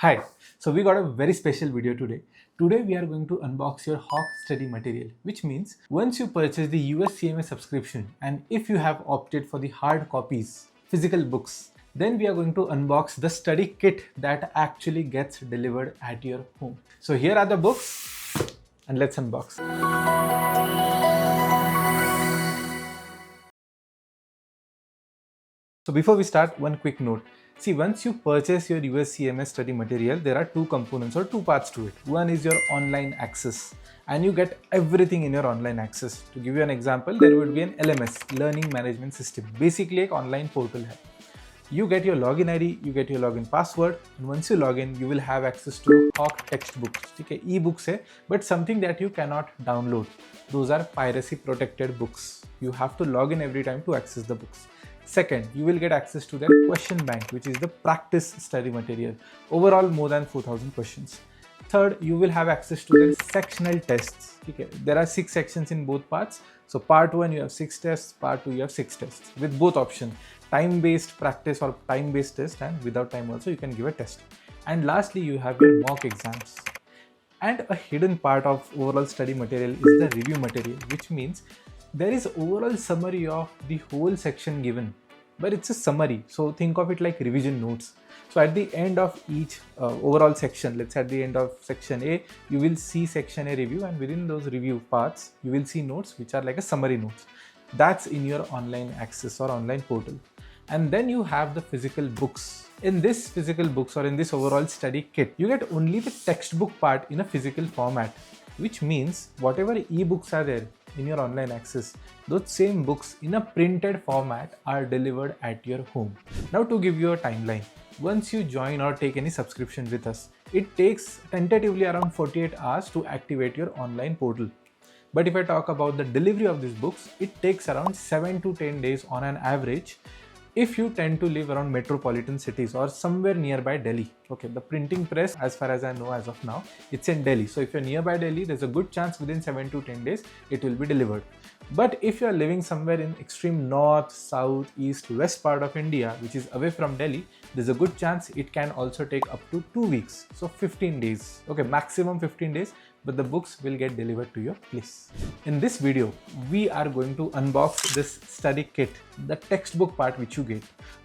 Hi, so we got a very special video today. Today we are going to unbox your Hock study material, which means once you purchase the US CMA subscription and if you have opted for the hard copies, physical books, then we are going to unbox the study kit that actually gets delivered at your home. So here are the books and let's unbox. So before we start, one quick note. See, once you purchase your US CMA study material, there are two components or two parts to it. One is your online access and you get everything in your online access. To give you an example, there would be an LMS, Learning Management System, basically an online portal. You get your login ID, you get your login password, and once you log in, you will have access to Hock textbooks. Okay, e-books hai, but something that you cannot download. Those are piracy protected books. You have to log in every time to access the books. Second, you will get access to their question bank, which is the practice study material. Overall, more than 4,000 questions. Third, you will have access to their sectional tests. Okay. There are 6 sections in both parts. So part 1 you have 6 tests, part 2 you have 6 tests with both options. Time-based practice or time-based test, and without time also you can give a test. And lastly, you have your mock exams. And a hidden part of overall study material is the review material, which means there is overall summary of the whole section given, but it's a summary. So think of it like revision notes. So at the end of each overall section, let's say at the end of section A, you will see section A review, and within those review parts, you will see notes which are like a summary notes. That's in your online access or online portal. And then you have the physical books. In this physical books or in this overall study kit, you get only the textbook part in a physical format, which means whatever ebooks are there in your online access, those same books in a printed format are delivered at your home. Now to give you a timeline, once you join or take any subscription with us, it takes tentatively around 48 hours to activate your online portal. But if I talk about the delivery of these books, it takes around 7 to 10 days on an average if you tend to live around metropolitan cities or somewhere nearby Delhi. Okay, the printing press, as far as I know as of now, it's in Delhi. So if you're nearby Delhi, there's a good chance within 7 to 10 days it will be delivered. But if you're living somewhere in extreme north, south, east, west part of India, which is away from Delhi, there's a good chance it can also take up to 2 weeks. So 15 days. Okay, maximum 15 days. But the books will get delivered to your place. In this video, we are going to unbox this study kit, the textbook part which you get.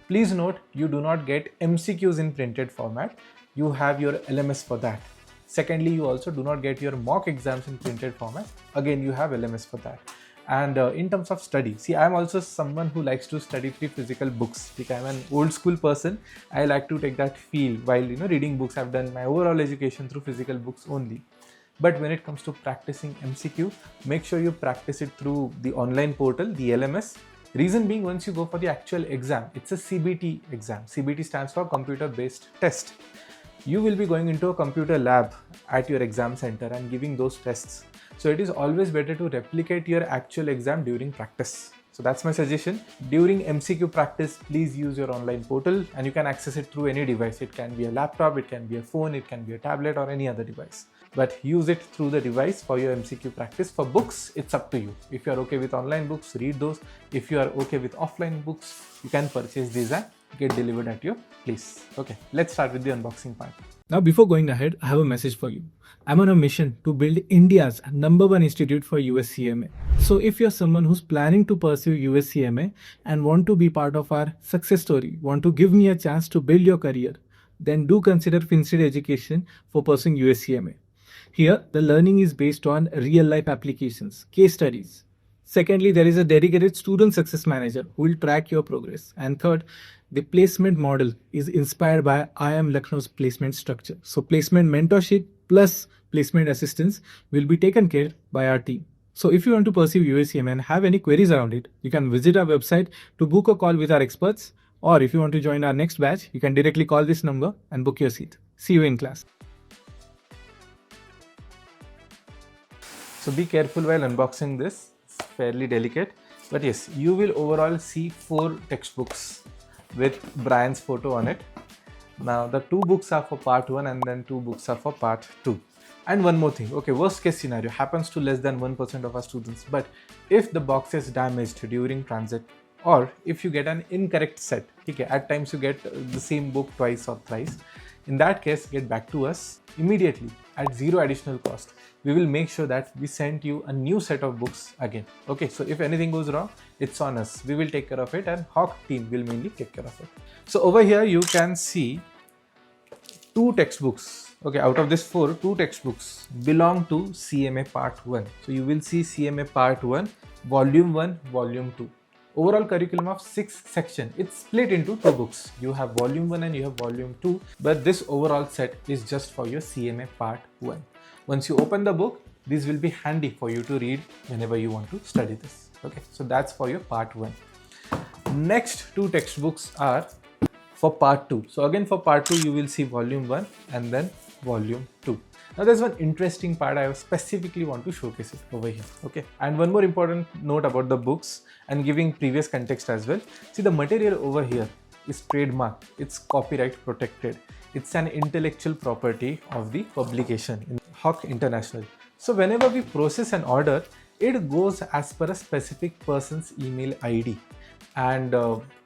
Please note, you do not get MCQs in printed format. You have your LMS for that. Secondly, you also do not get your mock exams in printed format. Again, you have LMS for that. And in terms of study, see, I'm also someone who likes to study through physical books. Like, I'm an old school person. I like to take that feel while reading books. I've done my overall education through physical books only. But when it comes to practicing MCQ, make sure you practice it through the online portal, the LMS. Reason being, once you go for the actual exam, it's a CBT exam. CBT stands for computer-based test. You will be going into a computer lab at your exam center and giving those tests. So it is always better to replicate your actual exam during practice. So that's my suggestion. During MCQ practice, please use your online portal and you can access it through any device. It can be a laptop, it can be a phone, it can be a tablet or any other device. But use it through the device for your MCQ practice. For books, it's up to you. If you are okay with online books, read those. If you are okay with offline books, you can purchase these and get delivered at your place. Okay, let's start with the unboxing part. Now, before going ahead, I have a message for you. I'm on a mission to build India's #1 institute for US CMA. So if you're someone who's planning to pursue US CMA and want to be part of our success story, want to give me a chance to build your career, then do consider FinStreet education for pursuing US CMA. Here, the learning is based on real-life applications, case studies. Secondly, there is a dedicated student success manager who will track your progress. And third, the placement model is inspired by IIM Lucknow's placement structure. So placement mentorship plus placement assistance will be taken care by our team. So if you want to pursue US CMA and have any queries around it, you can visit our website to book a call with our experts. Or if you want to join our next batch, you can directly call this number and book your seat. See you in class. So be careful while unboxing this, it's fairly delicate. But yes, you will overall see 4 textbooks with Brian's photo on it. Now the 2 books are for part 1 and then 2 books are for part 2. And one more thing, okay, worst case scenario happens to less than 1% of our students. But if the box is damaged during transit or if you get an incorrect set, okay, at times you get the same book twice or thrice, In that case, get back to us immediately at zero additional cost. We will make sure that we send you a new set of books again. Okay, so if anything goes wrong, it's on us. We will take care of it, and Hock team will mainly take care of it. So over here you can see 2 textbooks. Okay, out of this 4, 2 textbooks belong to CMA Part 1. So you will see CMA Part 1, Volume 1, Volume 2. Overall curriculum of 6 sections. It's split into 2 books. You have Volume 1 and you have Volume 2, but this overall set is just for your CMA Part 1. Once you open the book, this will be handy for you to read whenever you want to study this. Okay, so that's for your Part 1. Next 2 textbooks are for Part 2. So again, for Part 2, you will see Volume 1 and then Volume 2. Now there's one interesting part I specifically want to showcase it over here. Okay, and one more important note about the books and giving previous context as well. See, the material over here is trademark. It's copyright protected. It's an intellectual property of the publication in Hock International. So whenever we process an order, it goes as per a specific person's email ID. And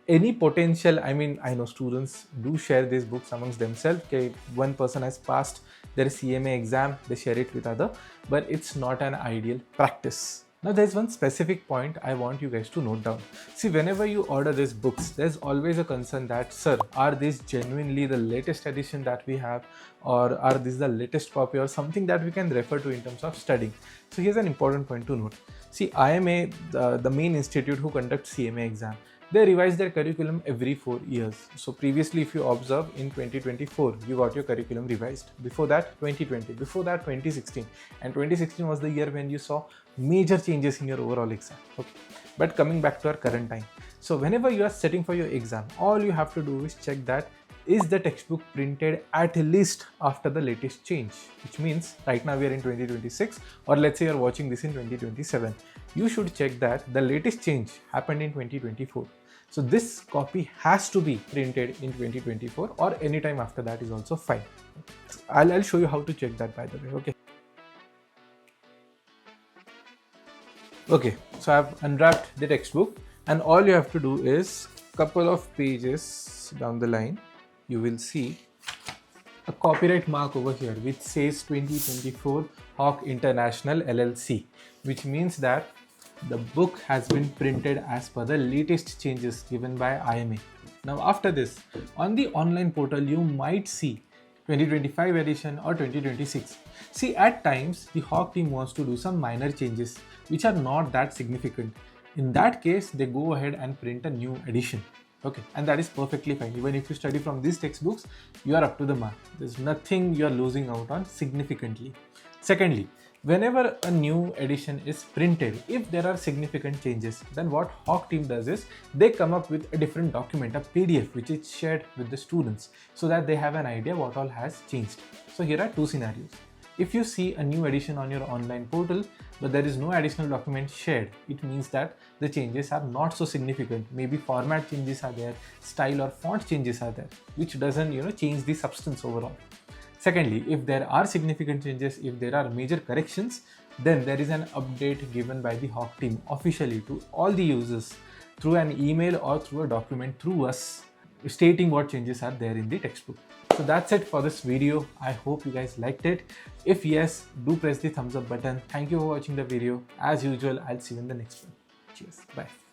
any potential, I know students do share these books amongst themselves. Okay, one person has passed their CMA exam, they share it with other, but it's not an ideal practice. Now there's one specific point I want you guys to note down. See, whenever you order these books, there's always a concern that, sir, are these genuinely the latest edition that we have, or are these the latest copy, or something that we can refer to in terms of studying? So here's an important point to note. See, IMA, the main institute who conducts CMA exam, they revise their curriculum every 4 years. So previously, if you observe, in 2024, you got your curriculum revised. Before that, 2020. Before that, 2016. And 2016 was the year when you saw major changes in your overall exam. Okay. But coming back to our current time. So whenever you are setting for your exam, all you have to do is check that is the textbook printed at least after the latest change, which means right now we are in 2026, or let's say you're watching this in 2027. You should check that the latest change happened in 2024. So this copy has to be printed in 2024, or anytime after that is also fine. I'll show you how to check that, by the way. Okay. Okay, so I've unwrapped the textbook, and all you have to do is couple of pages down the line, you will see a copyright mark over here which says 2024 Hock International LLC, which means that the book has been printed as per the latest changes given by IMA. Now after this, on the online portal you might see 2025 edition or 2026. See, at times the Hock team wants to do some minor changes which are not that significant. In that case, they go ahead and print a new edition. Okay, and that is perfectly fine. Even if you study from these textbooks, you are up to the mark. There's nothing you are losing out on significantly. Secondly, whenever a new edition is printed, if there are significant changes, then what Hock team does is they come up with a different document, a PDF, which is shared with the students so that they have an idea what all has changed. So here are 2 scenarios. If you see a new edition on your online portal, but there is no additional document shared, it means that the changes are not so significant. Maybe format changes are there, style or font changes are there, which doesn't change the substance overall. Secondly, if there are significant changes, if there are major corrections, then there is an update given by the Hock team officially to all the users through an email or through a document through us, stating what changes are there in the textbook. So that's it for this video. I hope you guys liked it. If yes, do press the thumbs up button. Thank you for watching the video. As usual, I'll see you in the next one. Cheers. Bye.